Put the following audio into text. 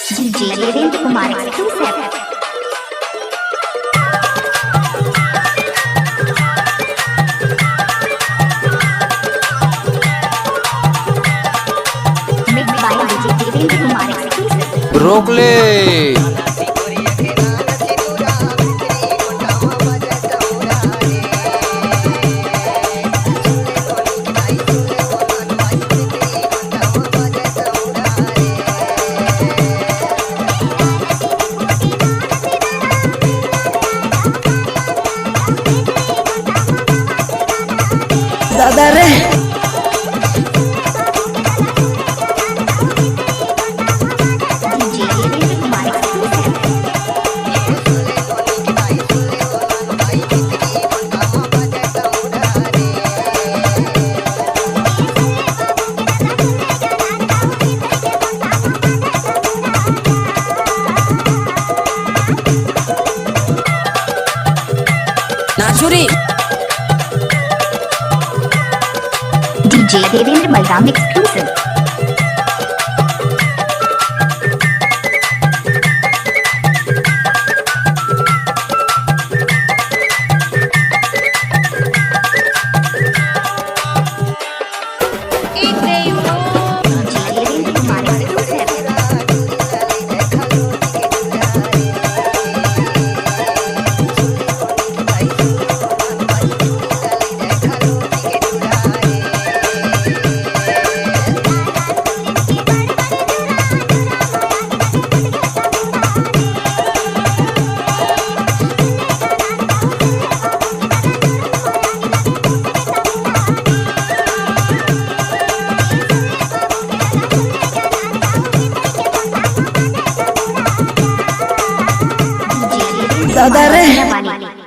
DJ Devendra Kumar exclusive. Mix by DJ Devendra Kumar exclusive. रोक ले। दादा रे डीजे देवेंद्र कुमार एक्सक्लूसिव। नाचुरी डीजे देवेंद्र बलराम एक्सक्लूसिव। दादा रे वाली